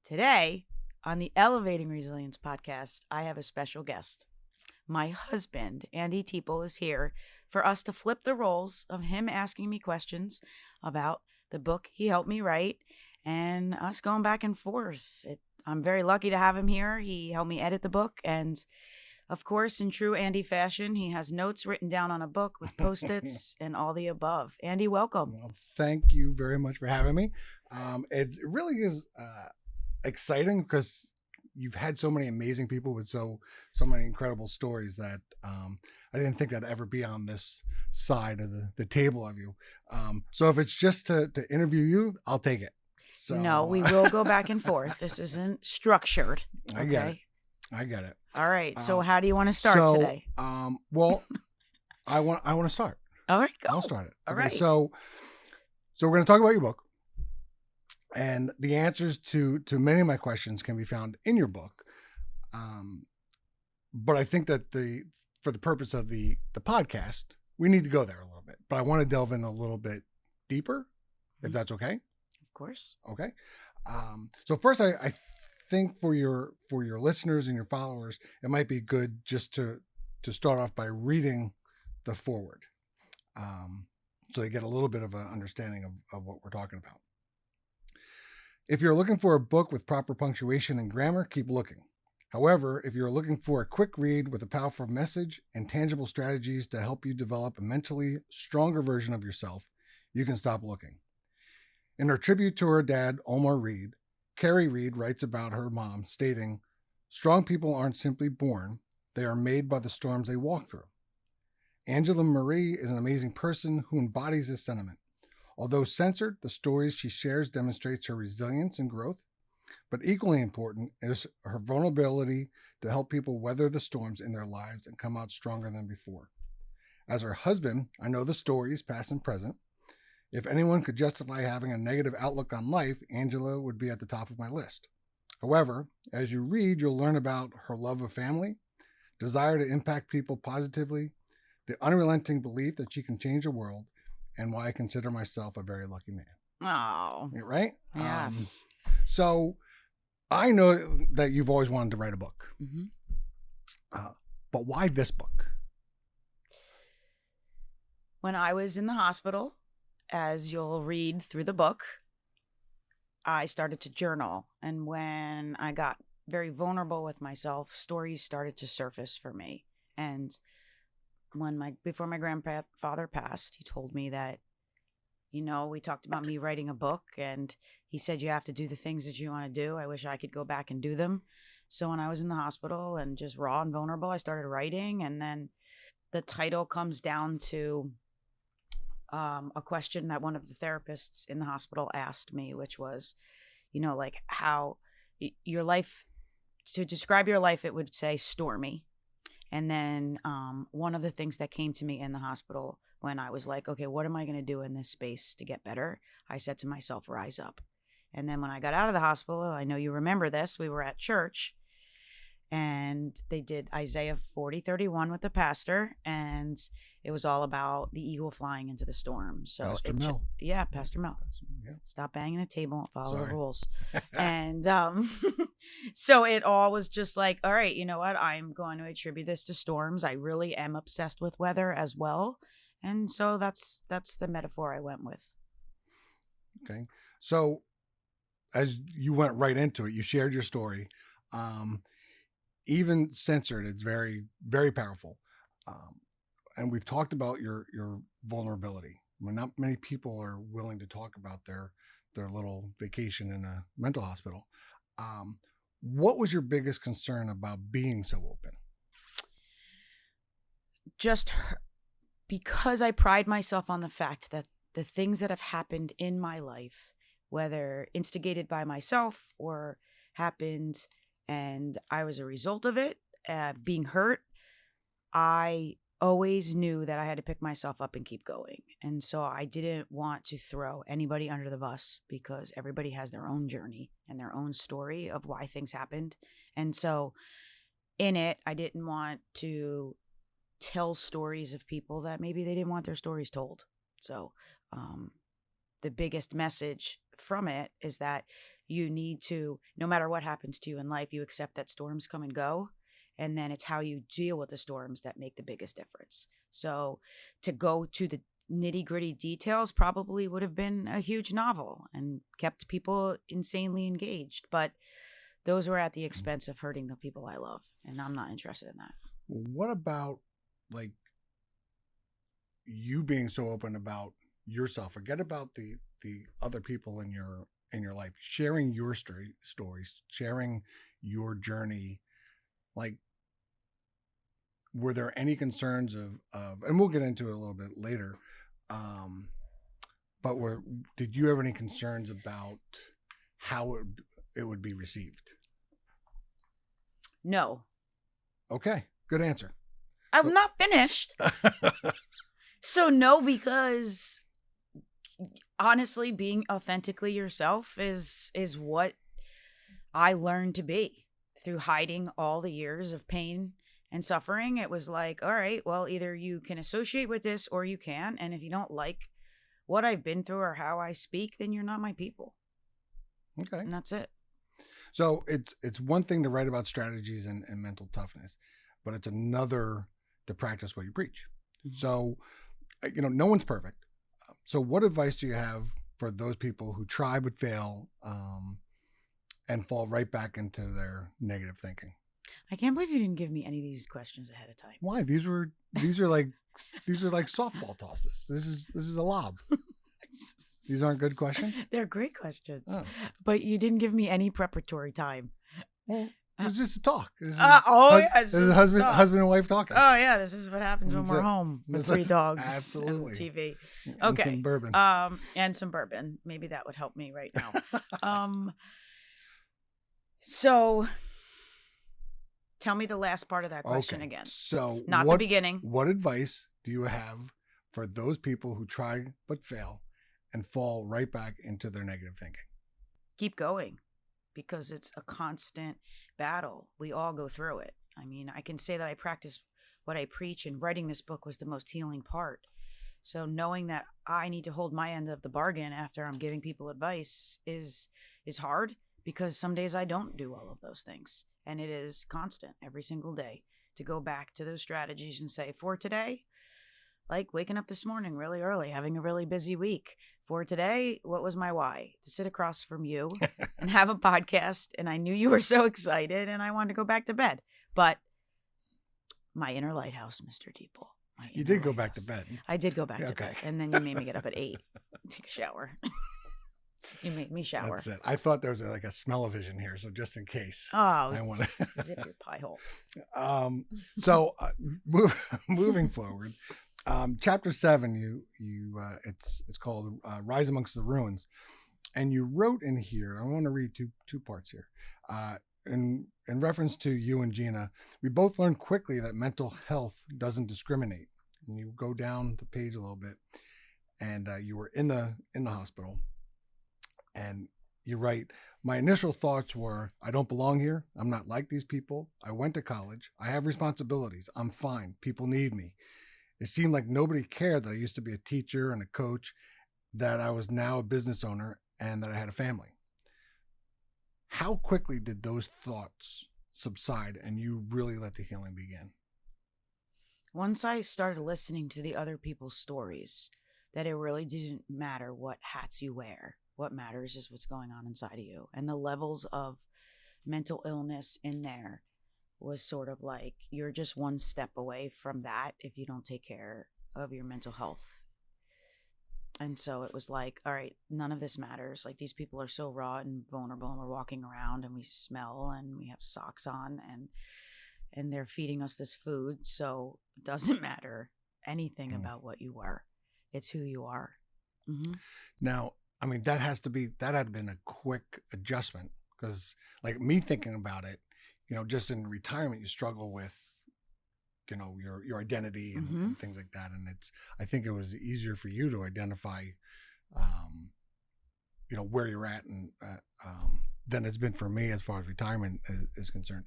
Today, on the Elevating Resilience podcast, I have a special guest. My husband, Andy Teeple, is here for us to flip the roles of him asking me questions about the book he helped me write and us going back and forth. I'm very lucky to have him here. He helped me edit the book, and of course, in true Andy fashion, he has notes written down on a book with Post-its and all the above. Andy, welcome. Well, thank you very much for having me. It really is exciting because you've had so many amazing people with so many incredible stories that I didn't think I'd ever be on this side of the table of you. So if it's just to interview you, I'll take it. So, no, we will go back and forth. This isn't structured. I get it. All right. So how do you want to start today? Well, I want to start. All right, go. I'll start it. All okay, right. So we're going to talk about your book, and the answers to many of my questions can be found in your book. But I think that for the purpose of the podcast, we need to go there a little bit. But I want to delve in a little bit deeper, if that's okay. Of course. Okay. So first, I think for your listeners and your followers, it might be good just to start off by reading the foreword, so they get a little bit of an understanding of what we're talking about. If you're looking for a book with proper punctuation and grammar, keep looking. However, if you're looking for a quick read with a powerful message and tangible strategies to help you develop a mentally stronger version of yourself, you can stop looking. In her tribute to her dad, Omar Reed, Carrie Reed writes about her mom, stating, "Strong people aren't simply born, they are made by the storms they walk through." Angela Marie is an amazing person who embodies this sentiment. Although censored, the stories she shares demonstrates her resilience and growth, but equally important is her vulnerability to help people weather the storms in their lives and come out stronger than before. As her husband, I know the stories, past and present. If anyone could justify having a negative outlook on life, Angela would be at the top of my list. However, as you read, you'll learn about her love of family, desire to impact people positively, the unrelenting belief that she can change the world, and why I consider myself a very lucky man. Oh. Right? Yes. So I know that you've always wanted to write a book. Mm-hmm. But why this book? When I was in the hospital, as you'll read through the book, I started to journal. And when I got very vulnerable with myself, stories started to surface for me. And before my grandfather passed, he told me that, we talked about me writing a book, and he said, you have to do the things that you want to do. I wish I could go back and do them. So when I was in the hospital and just raw and vulnerable, I started writing. And then the title comes down to a question that one of the therapists in the hospital asked me, which was, how your life, to describe your life, it would say stormy. And then one of the things that came to me in the hospital when I was like, okay, what am I going to do in this space to get better? I said to myself, rise up. And then when I got out of the hospital, I know you remember this, we were at church and they did Isaiah 40:31 with the pastor. And it was all about the eagle flying into the storm. So Pastor Mel. Yeah, Pastor Mel. Yeah. Stop banging the table and follow Sorry. the rules. And so it all was just like, all right, you know what? I'm going to attribute this to storms. I really am obsessed with weather as well. And so that's the metaphor I went with. Okay. So as you went right into it, you shared your story. Even censored, it's very, very powerful. And we've talked about your vulnerability. Not many people are willing to talk about their little vacation in a mental hospital. What was your biggest concern about being so open? Just because I pride myself on the fact that the things that have happened in my life, whether instigated by myself or happened and I was a result of it, being hurt, I always knew that I had to pick myself up and keep going. And so I didn't want to throw anybody under the bus because everybody has their own journey and their own story of why things happened. And so in it, I didn't want to tell stories of people that maybe they didn't want their stories told. So the biggest message from it is that you need to, no matter what happens to you in life, you accept that storms come and go. And then it's how you deal with the storms that make the biggest difference. So to go to the nitty gritty details probably would have been a huge novel and kept people insanely engaged. But those were at the expense of hurting the people I love. And I'm not interested in that. What about like you being so open about yourself? Forget about the other people in your life, sharing your stories, sharing your journey. Like, were there any concerns of and we'll get into it a little bit later, but did you have any concerns about how it would be received? No. Okay, good answer. I'm not finished. So no, because honestly, being authentically yourself is what I learned to be through hiding all the years of pain and suffering. It was like, all right, well, either you can associate with this or you can. And if you don't like what I've been through or how I speak, then you're not my people. Okay. And that's it. So it's one thing to write about strategies and mental toughness, but it's another to practice what you preach. Mm-hmm. So, no one's perfect. So what advice do you have for those people who try but fail and fall right back into their negative thinking? I can't believe you didn't give me any of these questions ahead of time. Why? These are like softball tosses. This is a lob. These aren't good questions? They're great questions. Oh. But you didn't give me any preparatory time. Well, it was just a talk. This is husband and wife talking. Oh yeah, this is what happens when we're home with 3 dogs absolutely. and TV. Okay. And some bourbon. And some bourbon. Maybe that would help me right now. So tell me the last part of that question again. So not the beginning. What advice do you have for those people who try but fail and fall right back into their negative thinking? Keep going, because it's a constant battle. We all go through it. I mean, I can say that I practice what I preach, and writing this book was the most healing part. So knowing that I need to hold my end of the bargain after I'm giving people advice is hard, because some days I don't do all of those things. And it is constant every single day to go back to those strategies and say, for today, like waking up this morning really early, having a really busy week. For today, what was my why? To sit across from you and have a podcast. And I knew you were so excited and I wanted to go back to bed. But my inner lighthouse, Mr. Teeple. You did go back to bed. I did go back to bed. And then you made me get up at 8, take a shower. You made me shower. That's it. I thought there was like a smell-o-vision here, so just in case. Oh, I want to zip your pie hole. So moving forward, chapter 7, it's called "Rise Amongst the Ruins," and you wrote in here. I want to read two parts here. In reference to you and Gina, we both learned quickly that mental health doesn't discriminate. And you go down the page a little bit, and you were in the hospital. And you write, my initial thoughts were, I don't belong here. I'm not like these people. I went to college. I have responsibilities. I'm fine. People need me. It seemed like nobody cared that I used to be a teacher and a coach, that I was now a business owner, and that I had a family. How quickly did those thoughts subside and you really let the healing begin? Once I started listening to the other people's stories, that it really didn't matter what hats you wear. What matters is what's going on inside of you. And the levels of mental illness in there was sort of like, you're just one step away from that if you don't take care of your mental health. And so it was like, all right, none of this matters. Like, these people are so raw and vulnerable, and we're walking around and we smell and we have socks on and they're feeding us this food. So it doesn't matter anything about what you are. It's who you are. Mm-hmm. Now, I mean, that had been a quick adjustment, because like me thinking about it, just in retirement, you struggle with, your identity and things like that. And I think it was easier for you to identify, where you're at and, than it's been for me as far as retirement is concerned.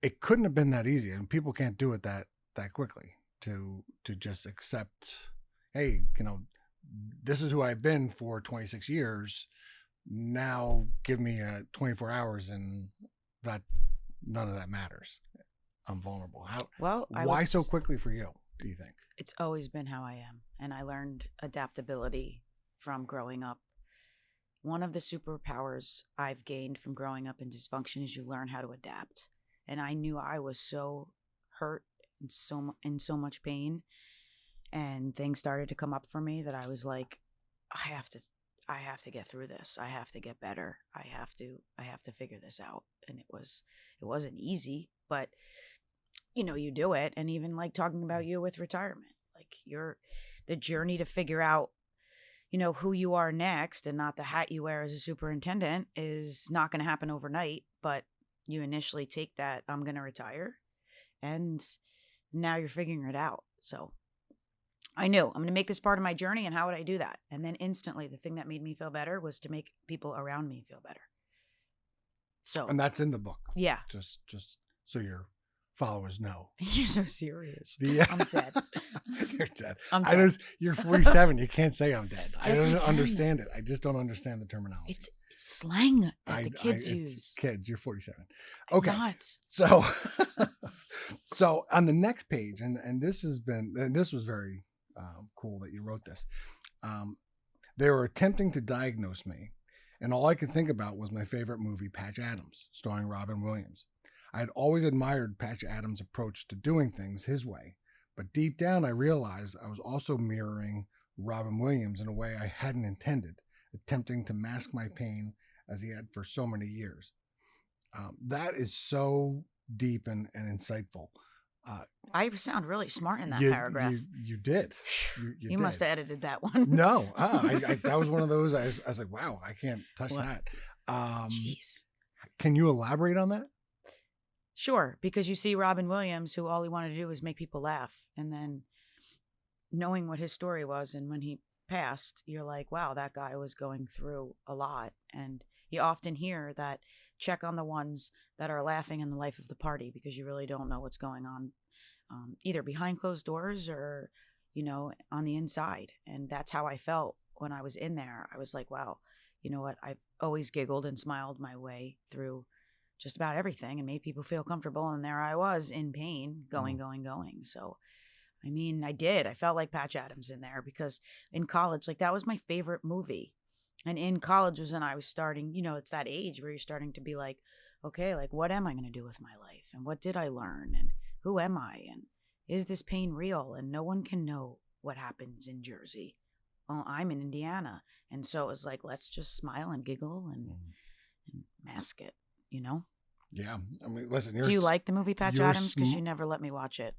It couldn't have been that easy, and people can't do it that quickly to just accept, hey, this is who I've been for 26 years. Now give me 24 hours and that none of that matters. I'm vulnerable. Why so quickly for you, do you think? It's always been how I am. And I learned adaptability from growing up. One of the superpowers I've gained from growing up in dysfunction is you learn how to adapt. And I knew I was so hurt and in so much pain, and things started to come up for me that I was like, I have to get through this. I have to get better. I have to figure this out. And it wasn't easy, but you do it. And even like talking about you with retirement, like the journey to figure out, who you are next and not the hat you wear as a superintendent is not going to happen overnight, but you initially take that, I'm going to retire, and now you're figuring it out. So I knew I'm going to make this part of my journey, and how would I do that? And then instantly the thing that made me feel better was to make people around me feel better. So, and that's in the book. Yeah. Just so your followers know. You're so serious. I'm dead. You're dead. I'm dead. You're 47. You can't say I'm dead. Yes, I don't understand it. I just don't understand the terminology. It's slang that the kids use. Kids, you're 47. Okay. Nuts. So on the next page, and this was very cool that you wrote this. They were attempting to diagnose me, and all I could think about was my favorite movie, Patch Adams, starring Robin Williams. I had always admired Patch Adams' approach to doing things his way, but deep down I realized I was also mirroring Robin Williams in a way I hadn't intended, attempting to mask my pain as he had for so many years. That is so deep and insightful. I sound really smart in that paragraph. You did. You must have edited that one. No, that was one of those. I was like, wow, I can't touch that. Jeez. Can you elaborate on that? Sure, because you see Robin Williams, who all he wanted to do was make people laugh. And then knowing what his story was, and when he passed, you're like, wow, that guy was going through a lot. And you often hear that check on the ones that are laughing in the life of the party, because you really don't know what's going on, either behind closed doors or, on the inside. And that's how I felt when I was in there. I was like, wow, you know what? I've always giggled and smiled my way through just about everything and made people feel comfortable. And there I was in pain, going. So, I mean, I felt like Patch Adams in there, because in college, like, that was my favorite movie. And in college was when I was starting, it's that age where you're starting to be like, okay, like, what am I going to do with my life? And what did I learn? And who am I? And is this pain real? And no one can know what happens in Jersey. Well, I'm in Indiana. And so it was like, let's just smile and giggle and mask it, Yeah. I mean, listen, do you like the movie Patch Adams? Because you never let me watch it.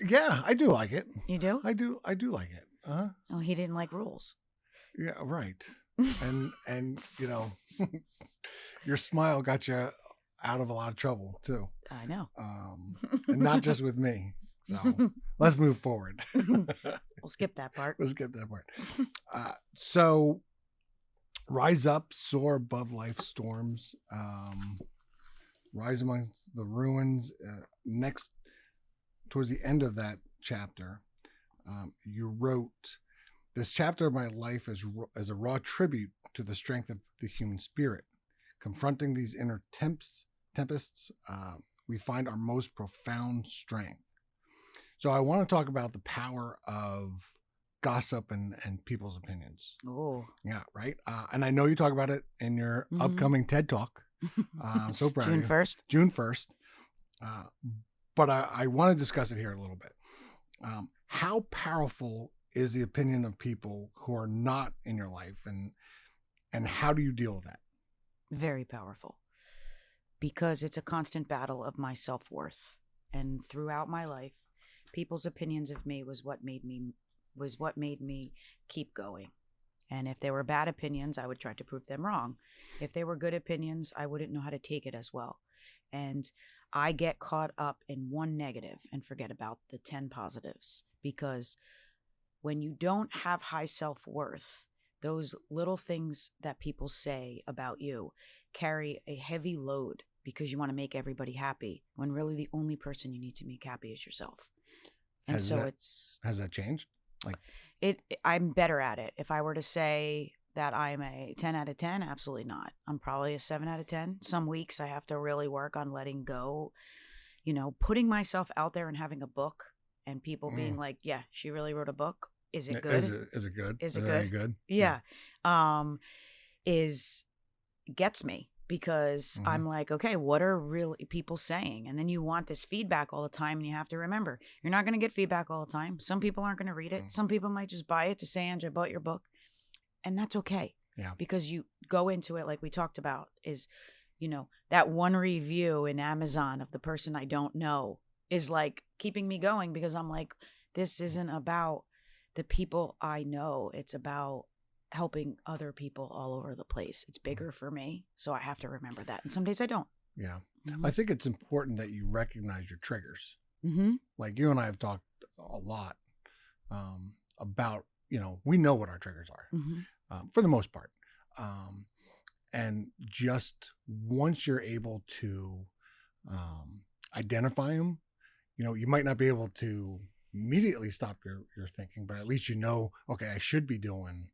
Yeah, I do like it. You do? I do like it. Oh, he didn't like rules. Yeah, right. And your smile got you out of a lot of trouble too. I know. And not just with me. So let's move forward. We'll skip that part. So rise up, soar above life's storms, rise amongst the ruins. Next, towards the end of that chapter, you wrote, "This chapter of my life is a raw tribute to the strength of the human spirit. Confronting these inner tempests, we find our most profound strength." So I want to talk about the power of gossip and people's opinions. Oh, yeah, right. And I know you talk about it in your upcoming TED Talk. I'm so proud of you. June 1st. But I want to discuss it here a little bit. How powerful is the opinion of people who are not in your life, and how do you deal with that? Very powerful, because it's a constant battle of my self-worth. And throughout my life, people's opinions of me was what made me keep going. And if they were bad opinions, I would try to prove them wrong. If they were good opinions, I wouldn't know how to take it as well. And I get caught up in one negative and forget about the 10 positives, because when you don't have high self-worth, those little things that people say about you carry a heavy load, because you want to make everybody happy, when really the only person you need to make happy is yourself. And has that changed? Like I'm better at it. If I were to say that I'm a 10 out of 10, absolutely not. I'm probably a 7 out of 10. Some weeks I have to really work on letting go, putting myself out there and having a book and people being like, yeah, she really wrote a book. Is it good? Is it good? Is it Is good? any good? Yeah. Gets me because I'm like, okay, what are really people saying? And then you want this feedback all the time, and you have to remember, you're not going to get feedback all the time. Some people aren't going to read it. Some people might just buy it to say, Angie, I bought your book. And that's okay. Yeah. Because you go into it, like we talked about, is, that one review in Amazon of the person I don't know is like keeping me going, because I'm like, this isn't about the people I know. It's about helping other people all over the place. It's bigger for me. So I have to remember that. And some days I don't. Yeah. I think it's important that you recognize your triggers. Mm-hmm. Like you and I have talked a lot about, we know what our triggers are for the most part. And just once you're able to identify them, you might not be able to immediately stop your thinking, but at least okay, I should be doing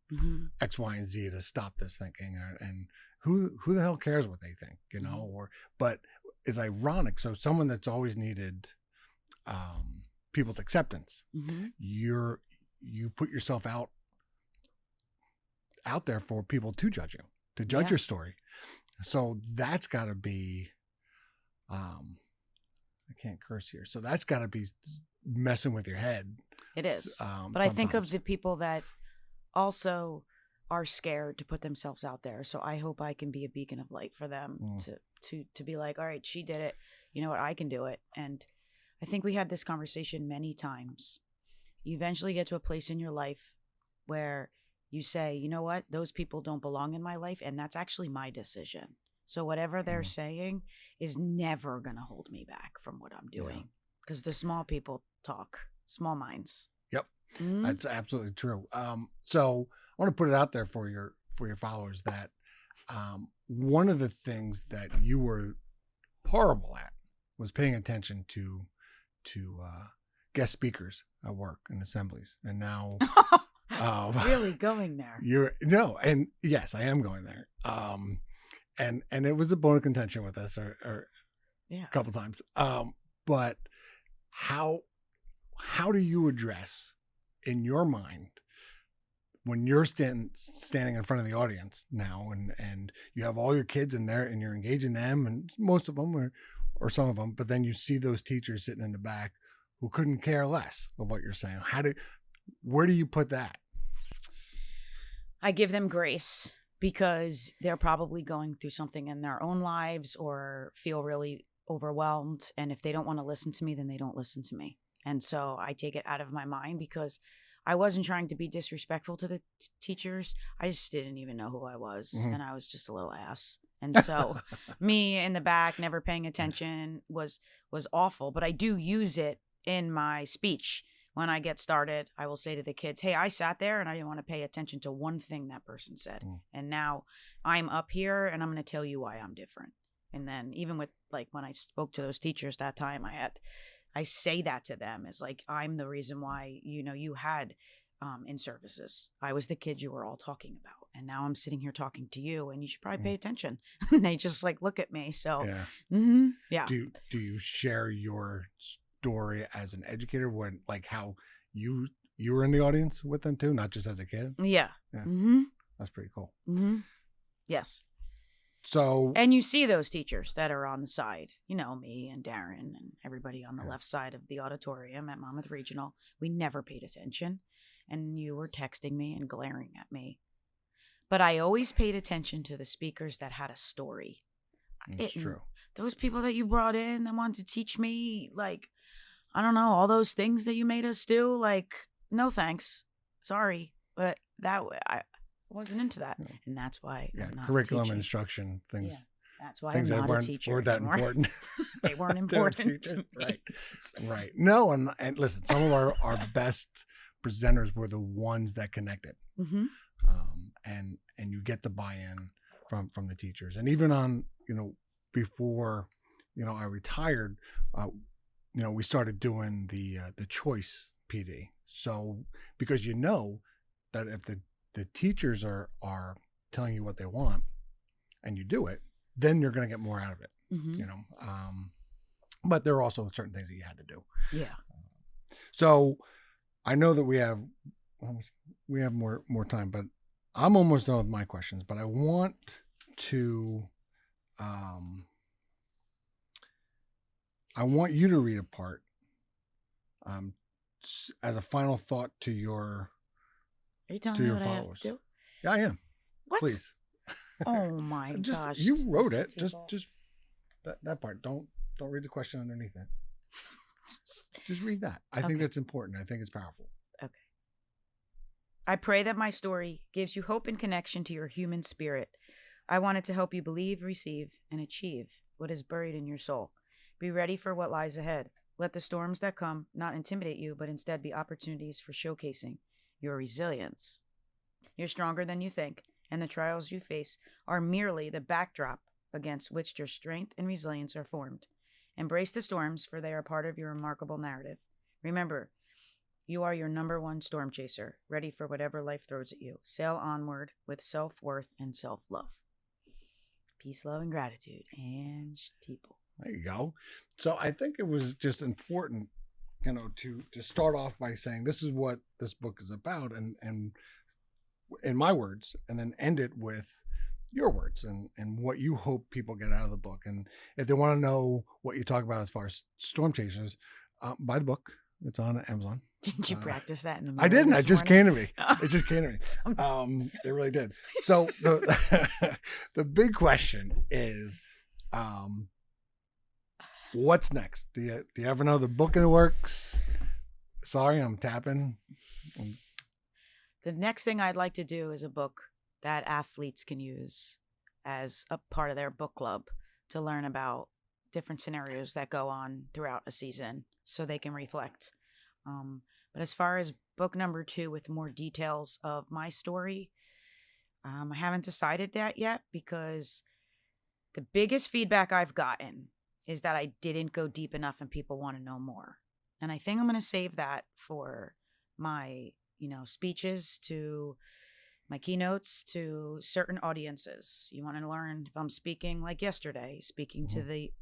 X, Y, and Z to stop this thinking. And who the hell cares what they think, but it's ironic. So someone that's always needed people's acceptance, you put yourself out there for people to judge you, to judge your story. So that's got to be, I can't curse here. So that's got to be messing with your head. It is. But sometimes. I think of the people that also are scared to put themselves out there. So I hope I can be a beacon of light for them to be like, all right, she did it. You know what? I can do it. And I think we had this conversation many times. You eventually get to a place in your life where you say, you know what? Those people don't belong in my life. And that's actually my decision. So whatever they're saying is never going to hold me back from what I'm doing. Because the small people talk, small minds. Yep. That's absolutely true. So I want to put it out there for your followers that one of the things that you were horrible at was paying attention to guest speakers at work and assemblies. And now really going there. And yes, I am going there. And it was a bone of contention with us or a couple times. But how do you address in your mind when you're standing in front of the audience now and you have all your kids in there and you're engaging them, and most of them or some of them, but then you see those teachers sitting in the back who couldn't care less of what you're saying. Where do you put that? I give them grace, because they're probably going through something in their own lives or feel really overwhelmed. And if they don't want to listen to me, then they don't listen to me. And so I take it out of my mind, because I wasn't trying to be disrespectful to the teachers. I just didn't even know who I was. And I was just a little ass. And so me in the back, never paying attention was awful. But I do use it in my speech. When I get started, I will say to the kids, hey, I sat there and I didn't want to pay attention to one thing that person said. And now I'm up here and I'm going to tell you why I'm different. And then even with like when I spoke to those teachers that time, I say that to them is like, I'm the reason why, you had in services. I was the kid you were all talking about. And now I'm sitting here talking to you, and you should probably pay attention. And they just like look at me. So, yeah. Do you share your story as an educator when like how you were in the audience with them too, not just as a kid? Yeah. That's pretty cool. Yes. So, and you see those teachers that are on the side, me and Darren and everybody on the left side of the auditorium at Monmouth Regional. We never paid attention, and you were texting me and glaring at me. But I always paid attention to the speakers that had a story. It's true. Those people that you brought in that wanted to teach me, like, I don't know, all those things that you made us do, like, no thanks. Sorry. But I wasn't into that. And that's why I'm not curriculum instruction things. Yeah, that's why I'm not a teacher weren't that anymore. Important. They weren't important to me. Right. No, and listen, some of our best presenters were the ones that connected. And you get the buy-in from the teachers. And even on, before, I retired, we started doing the choice PD. So because you know that if the teachers are telling you what they want and you do it, then you're going to get more out of it. Mm-hmm. But there are also certain things that you had to do. Yeah. So I know that we have more time, but I'm almost done with my questions. But I want to you to read a part as a final thought to your Are you telling me what followers. I have to do? Yeah, I am. What? Please. Oh my gosh! You wrote Mr. it. Teeple. Just that part. Don't read the question underneath it. Just read that. I think that's important. I think it's powerful. Okay. I pray that my story gives you hope and connection to your human spirit. I wanted to help you believe, receive, and achieve what is buried in your soul. Be ready for what lies ahead. Let the storms that come not intimidate you, but instead be opportunities for showcasing your resilience. You're stronger than you think, and the trials you face are merely the backdrop against which your strength and resilience are formed. Embrace the storms, for they are part of your remarkable narrative. Remember, you are your number one storm chaser, ready for whatever life throws at you. Sail onward with self-worth and self-love. Peace, love, and gratitude. Ang Teeple. There you go. So I think it was just important, to start off by saying this is what this book is about, and in my words, and then end it with your words and what you hope people get out of the book. And if they want to know what you talk about as far as storm chasers, buy the book. It's on Amazon. Didn't you practice that in the mirror? I didn't. This It just morning? came to me. It just came to me. It really did. So the big question is, what's next? Do you have another book in the works? Sorry, I'm tapping. The next thing I'd like to do is a book that athletes can use as a part of their book club to learn about different scenarios that go on throughout a season so they can reflect. But as far as book number 2 with more details of my story, I haven't decided that yet, because the biggest feedback I've gotten is that I didn't go deep enough and people want to know more. And I think I'm going to save that for my, speeches, to my keynotes, to certain audiences. You want to learn if I'm speaking, like yesterday, speaking to the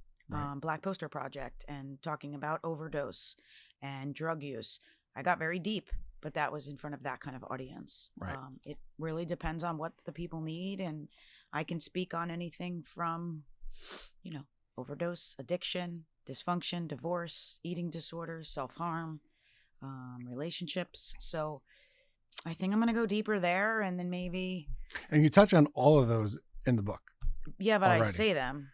Black Poster Project and talking about overdose and drug use. I got very deep, but that was in front of that kind of audience. Right. It really depends on what the people need, and I can speak on anything from, overdose, addiction, dysfunction, divorce, eating disorders, self-harm, relationships. So I think I'm going to go deeper there, and then maybe. And you touch on all of those in the book. Yeah, but already. I say them.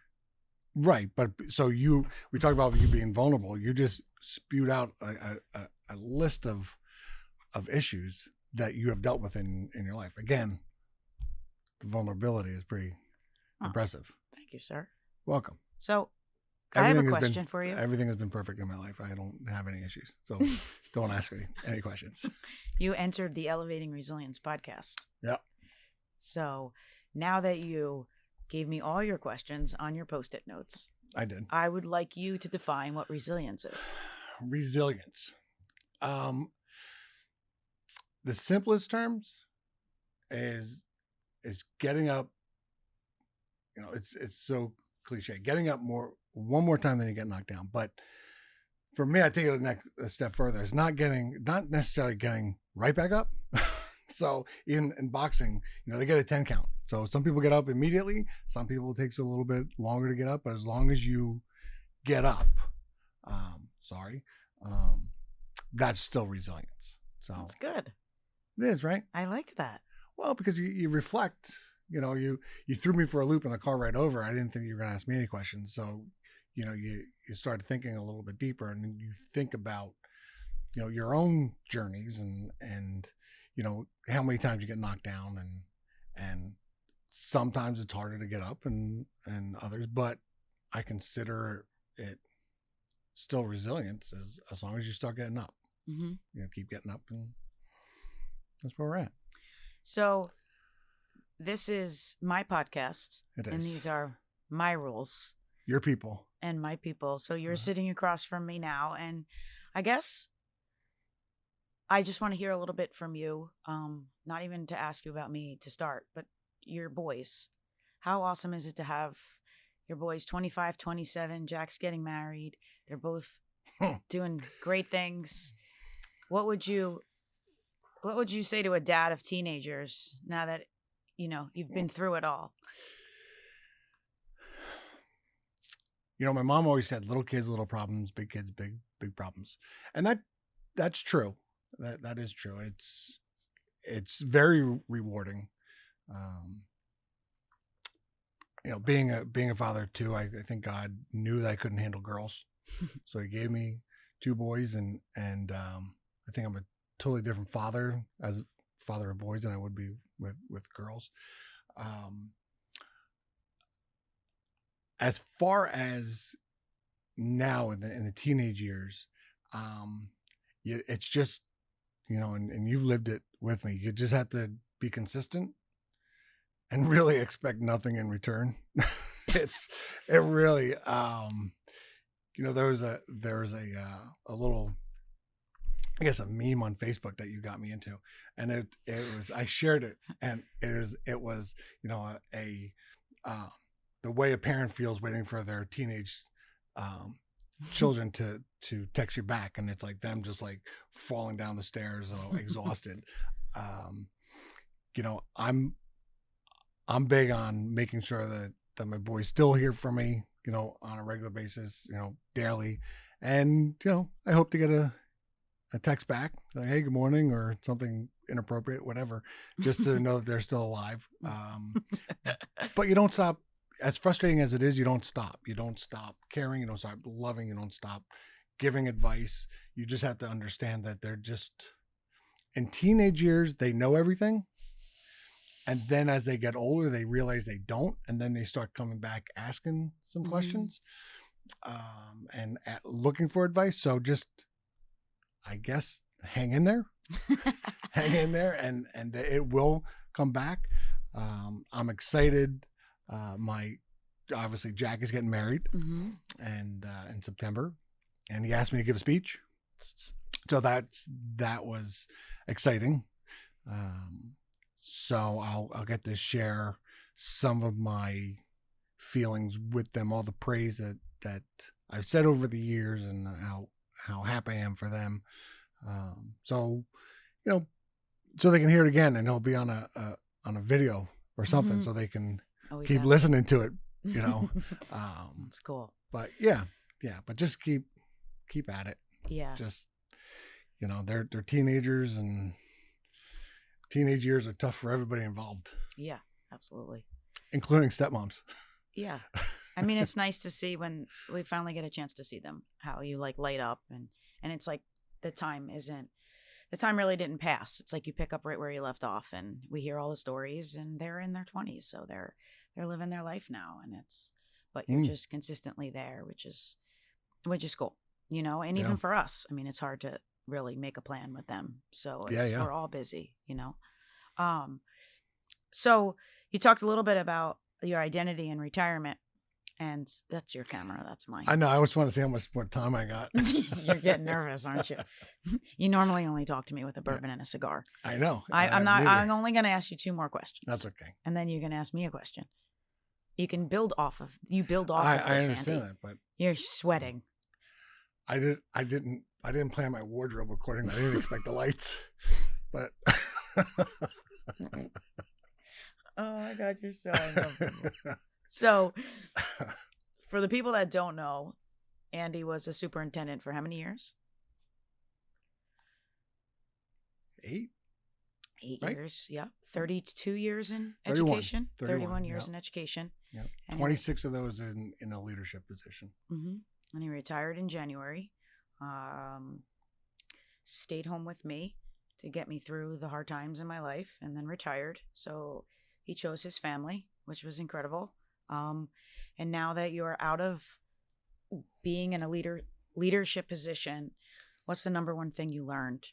Right. But so we talked about you being vulnerable. You just spewed out a list of issues that you have dealt with in your life. Again, the vulnerability is pretty impressive. Thank you, sir. Welcome. So I have a question for you. Everything has been perfect in my life. I don't have any issues. So don't ask me any questions. You entered the Elevating Resilience podcast. Yep. So now that you gave me all your questions on your Post-it notes, I did. I would like you to define what resilience is. Resilience. The simplest terms is getting up. It's so cliche. Getting up one more time than you get knocked down. But for me, I take it a step further. It's not necessarily getting right back up. So even in boxing, they get a 10 count. So some people get up immediately. Some people it takes a little bit longer to get up. But as long as you get up, that's still resilience. So That's good. It is, right? I liked that. Well, because you reflect. You threw me for a loop in the car ride over. I didn't think you were going to ask me any questions. So, you start thinking a little bit deeper, and you think about, your own journeys and how many times you get knocked down, and sometimes it's harder to get up and others, but I consider it still resilience as long as you start getting up. Mm-hmm. Keep getting up, and that's where we're at. So this is my podcast. It is. And these are my rules. Your people. And my people. So you're sitting across from me now. And I guess I just want to hear a little bit from you. Not even to ask you about me to start, but your boys. How awesome is it to have your boys 25, 27, Jack's getting married. They're both doing great things. What would you say to a dad of teenagers now that you've been through it all? My mom always said little kids, little problems, big kids, big problems. And that's true. That is true. It's very rewarding. Being a father too, I think God knew that I couldn't handle girls. So he gave me two boys, and I think I'm a totally different father as a father of boys than I would be with girls. As far as now in the teenage years, it's just, and you've lived it with me. You just have to be consistent and really expect nothing in return. It really, there was a little, I guess, a meme on Facebook that you got me into, and it was, I shared it, and it was the way a parent feels waiting for their teenage children to text you back, and it's like them just like falling down the stairs, exhausted. I'm big on making sure that my boys still hear from me, on a regular basis, daily, and I hope to get a text back like, hey, good morning, or something inappropriate, whatever, just to know that they're still alive. But you don't stop. As frustrating as it is, you don't stop. You don't stop caring. You don't stop loving. You don't stop giving advice. You just have to understand that they're just in teenage years. They know everything. And then as they get older, they realize they don't. And then they start coming back, asking some questions, and looking for advice. So just, I guess, hang in there, and it will come back. I'm excited. Obviously Jack is getting married, and in September, and he asked me to give a speech, so that was exciting. So I'll get to share some of my feelings with them, all the praise that I've said over the years, and how happy I am for them. So they can hear it again, and it'll be on a video or something, so they can keep listening to it, It's cool. But but just keep at it. Yeah. Just, they're teenagers, and teenage years are tough for everybody involved. Yeah, absolutely. Including stepmoms. Yeah. I mean, it's nice to see when we finally get a chance to see them, how you like light up, and it's like the time really didn't pass. It's like you pick up right where you left off, and we hear all the stories, and they're in their 20s, so they're living their life now, but you're just consistently there, which is cool, and even for us, I mean, it's hard to really make a plan with them. So we're all busy, So you talked a little bit about your identity and retirement, and that's your camera. That's mine. I know. I always want to see how much more time I got. You're getting nervous, aren't you? You normally only talk to me with a bourbon and a cigar. I know. I'm only going to ask you 2 more questions. That's okay. And then you're going to ask me a question. You build off of I this, understand Andy. that, but you're sweating. I didn't plan my wardrobe accordingly. I didn't expect the lights, but oh my God, you're so uncomfortable. So, for the people that don't know, Andy was a superintendent for how many years? 8. 8 right? years, yeah. 32 years in education. 31 years in education. Yep. 26 of those in a leadership position. Mm-hmm. And he retired in January. Stayed home with me to get me through the hard times in my life, and then retired. So he chose his family, which was incredible. And now that you're out of being in a leadership position, what's the number one thing you learned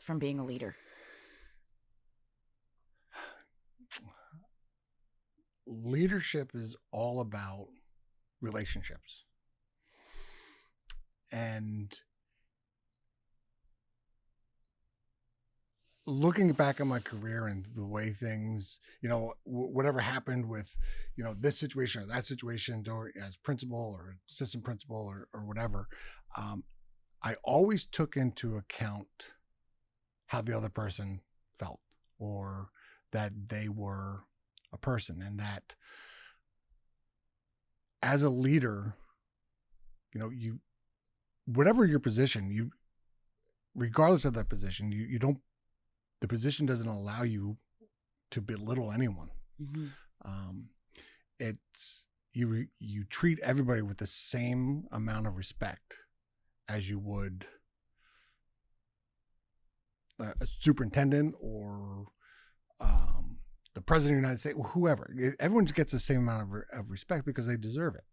from being a leader? Leadership is all about relationships. And looking back on my career and the way things, whatever happened with, this situation or that situation, or as principal or assistant principal or whatever, I always took into account how the other person felt, or that they were a person, and that as a leader, you, whatever your position, regardless of that position, you don't, the position doesn't allow you to belittle anyone. Mm-hmm. It's you treat everybody with the same amount of respect as you would a superintendent or the president of the United States, or whoever. Everyone gets the same amount of respect because they deserve it.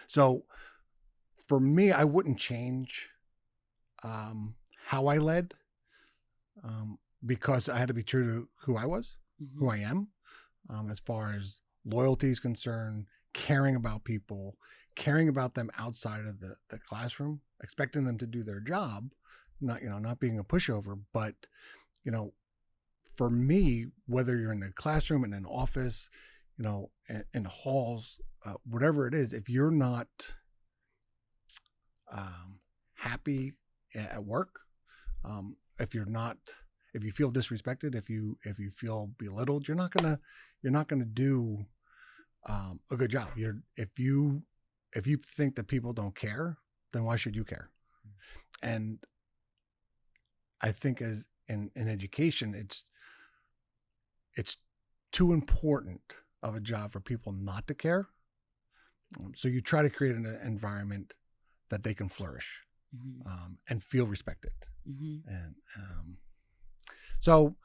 So for me, I wouldn't change how I led, because I had to be true to who I was, Mm-hmm. who I am, as far as loyalty is concerned, caring about people, caring about them outside of the classroom, expecting them to do their job, not being a pushover. But, for me, whether you're in the classroom, in an office, in halls, whatever it is, if you're not happy at work, if you feel disrespected, if you feel belittled, you're not gonna do a good job. If you think that people don't care, then why should you care? And I think as in education, it's too important of a job for people not to care. So you try to create an environment that they can flourish, Mm-hmm. and feel respected. Mm-hmm. And so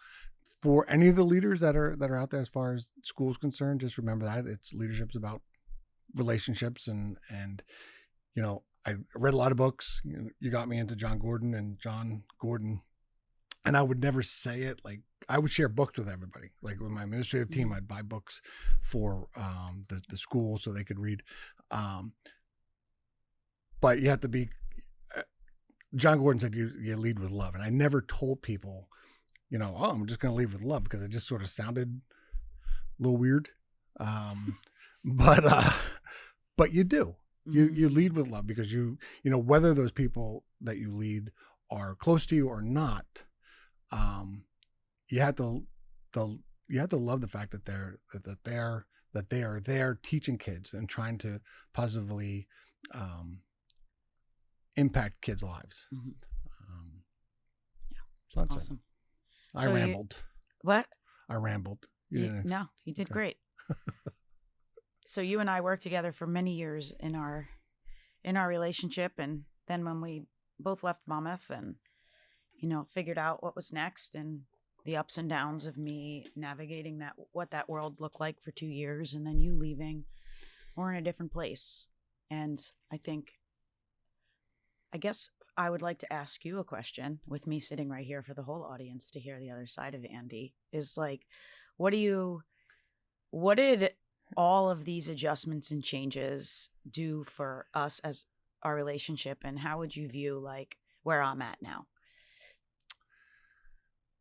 for any of the leaders that are out there, as far as school is concerned, just remember that it's leadership's about relationships. And I read a lot of books. You got me into John Gordon, and I would never say it. Like, I would share books with everybody. Like with my administrative team, I'd buy books for the school so they could read. But you have to be. John Gordon said you lead with love, and I never told people, I'm just going to lead with love, because it just sort of sounded a little weird. But you do. You lead with love, because whether those people that you lead are close to you or not, you have to love the fact that they are there teaching kids and trying to positively impact kids' lives. Mm-hmm. So that's Awesome. it. I So rambled. What? I rambled. No, you did Okay. great. So you and I worked together for many years in our relationship, and then when we both left Monmouth and figured out what was next, and the ups and downs of me navigating what that world looked like for 2 years, and then you leaving, we're in a different place. And I guess I would like to ask you a question, with me sitting right here for the whole audience to hear the other side of Andy, is like, what did all of these adjustments and changes do for us as our relationship, and how would you view like where I'm at now?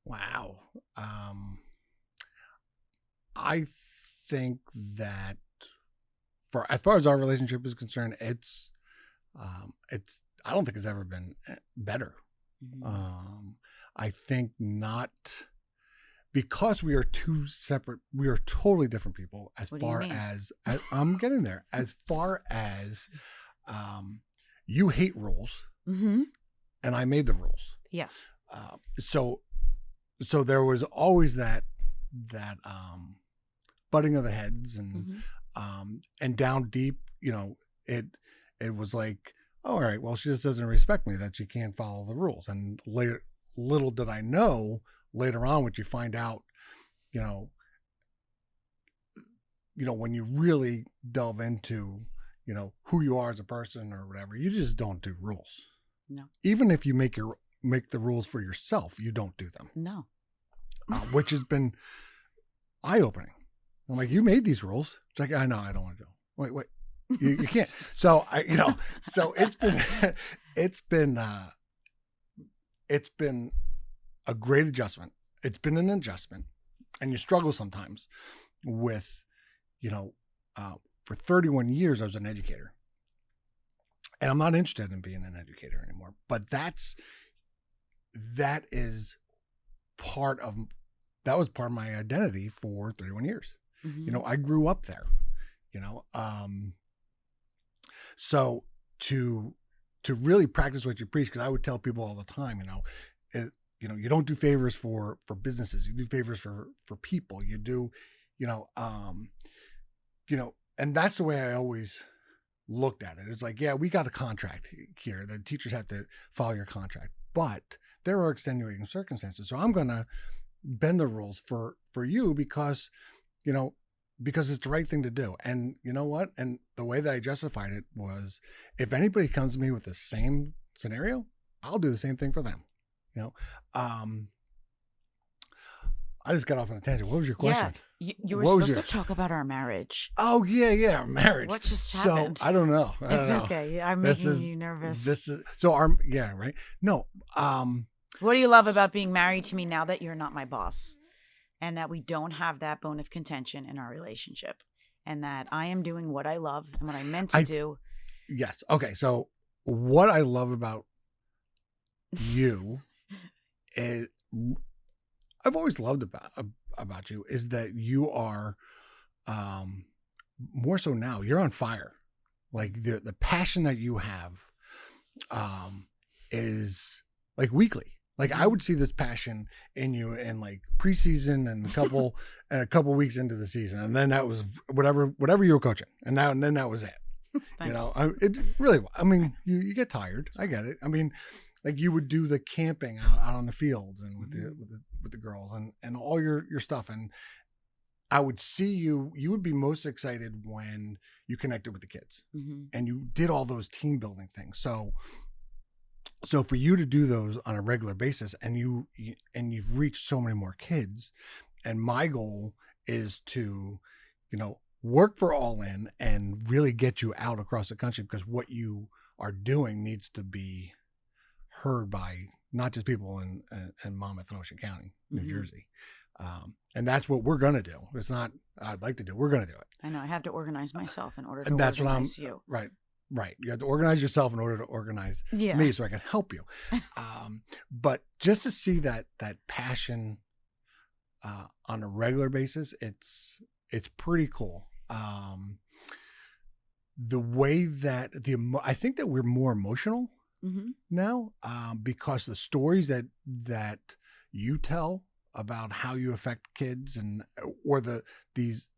Wow. I think that for as far as our relationship is concerned, it's I don't think it's ever been better. Mm-hmm. I think not, because we are totally different people. As What do you far mean? as I'm getting there, as far as you hate rules, Mm-hmm. and I made the rules. Yes. So there was always that butting of the heads, and Mm-hmm. and down deep, it was like, oh, all right, well, she just doesn't respect me, that she can't follow the rules. And little did I know, later on, what you find out, when you really delve into, who you are as a person or whatever, you just don't do rules. No. Even if you make the rules for yourself, you don't do them. No. Which has been eye-opening. I'm like, you made these rules. It's like, I know, I don't want to go. Wait, you can't. So so it's been it's been a great adjustment. It's been an adjustment, and you struggle sometimes with, for 31 years I was an educator, and I'm not interested in being an educator anymore. But that was part of my identity for 31 years. Mm-hmm. I grew up there. So to really practice what you preach, because I would tell people all the time, you don't do favors for businesses, you do favors for people. You do, and that's the way I always looked at it. It's like, yeah, we got a contract here. The teachers have to follow your contract, but there are extenuating circumstances. So I'm going to bend the rules for you because it's the right thing to do. And you know what? And the way that I justified it was, if anybody comes to me with the same scenario, I'll do the same thing for them. I just got off on a tangent. What was your question? Yeah, you were supposed to talk about our marriage. Oh yeah, our marriage. What just happened? So I don't know. It's okay. I'm making you nervous. Right. No. What do you love about being married to me now that you're not my boss, and that we don't have that bone of contention in our relationship, and that I am doing what I love and what I meant to do? Yes. Okay. So what I love about you is, I've always loved about you, is that you are, more so now, you're on fire. Like the passion that you have, is like weekly. Like I would see this passion in you in like preseason and a couple weeks into the season, and then that was whatever you were coaching, and then that was it. Thanks. It really. I mean, you get tired. I get it. I mean, like you would do the camping out on the fields and with the girls and all your stuff, and I would see you would be most excited when you connected with the kids, and you did all those team building things. So for you to do those on a regular basis, and you've reached so many more kids, and my goal is to, work for All In and really get you out across the country, because what you are doing needs to be heard by not just people in Monmouth and Ocean County, New Jersey. And that's what we're going to do. It's not, I'd like to do, we're going to do it. I know I have to organize myself in order to and that's organize what I'm, you. Right. You have to organize yourself in order to organize me, so I can help you. But just to see that I on a regular basis, it's pretty cool. The way that I think that we're more emotional now, because the stories that you tell about how you affect kids or these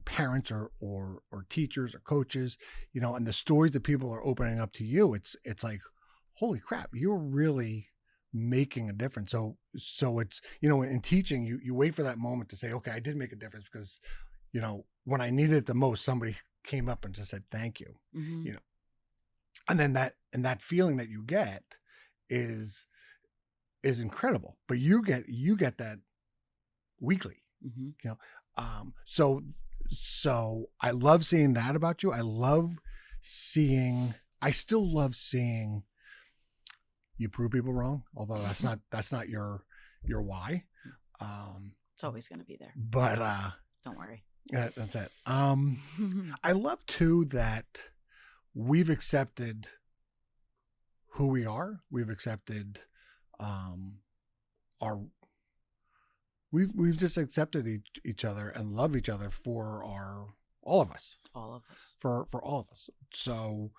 parents or teachers or coaches, and the stories that people are opening up to you, it's like, holy crap, you're really making a difference. So it's, in teaching, you wait for that moment to say, okay, I did make a difference, because, when I needed it the most, somebody came up and just said, thank you, and then that feeling that you get is incredible, but you get that weekly, so I love seeing that about you. I still love seeing you prove people wrong, although that's not your why. It's always going to be there. But don't worry. Yeah, that's it. I love too that we've accepted who we are. We've accepted we've just accepted each other and love each other for all of us. For all of us. So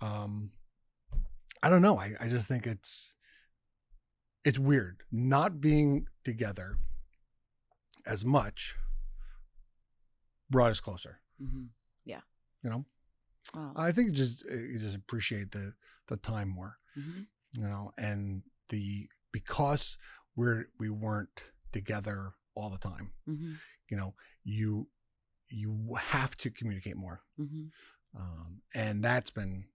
I don't know. I just think it's weird not being together as much brought us closer. Yeah. Wow. I think you just appreciate the time more, and because we weren't together all the time, you have to communicate more. And that's been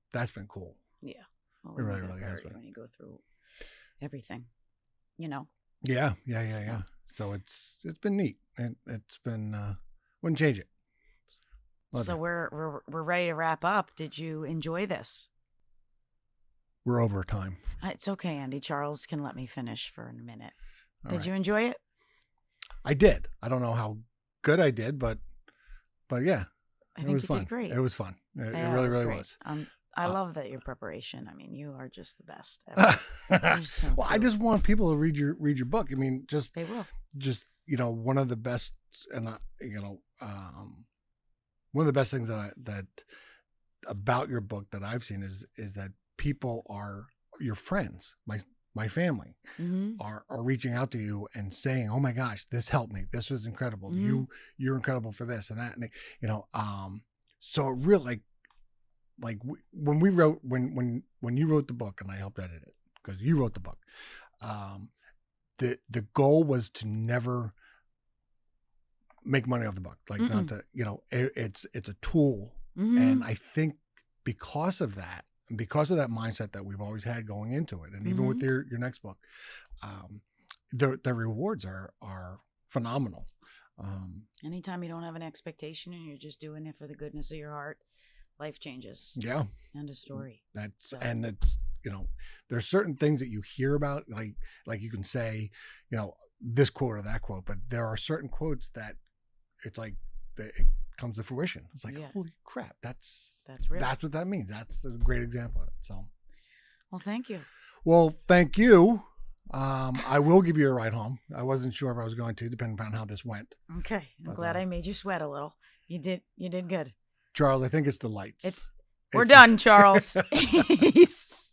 cool. Yeah. Well, it really has been. When you go through everything, Yeah. So it's been neat. It's been, wouldn't change it. So we're ready to wrap up. Did you enjoy this? we're over time. It's okay, Andy. Charles can let me finish for a minute. All Did right. you enjoy it? I did. I don't know how good I did, but yeah, I it think was you fun. did great. It was fun. It Yeah, really, it was really great. was. I love that your preparation. I mean, you are just the best ever. You're so Well, I cute. just want people to read your book. I mean, They will. one of the best, and one of the best things that about your book that I've seen is that people are your friends, my family Mm-hmm. are reaching out to you and saying, "Oh my gosh, this helped me. This was incredible. Mhm. You're incredible for this and that." And so it really when you wrote the book and I helped edit it because you wrote the book. The goal was to never make money off the book, like not to, it's a tool. Mm-hmm. And I think because of that mindset that we've always had going into it, and even with your next book, the rewards are phenomenal. Anytime you don't have an expectation and you're just doing it for the goodness of your heart, life changes. Yeah. End of story. And it's, there's certain things that you hear about, like you can say, this quote or that quote, but there are certain quotes that it's like it comes to fruition. It's like, holy crap, that's real. That's what that means. That's a great example of it. So, well, thank you. Well, thank you. I will give you a ride home. I wasn't sure if I was going to, depending upon how this went. Okay. I'm glad I made you sweat a little. You did good. Charles, I think it's the lights. We're done, Charles.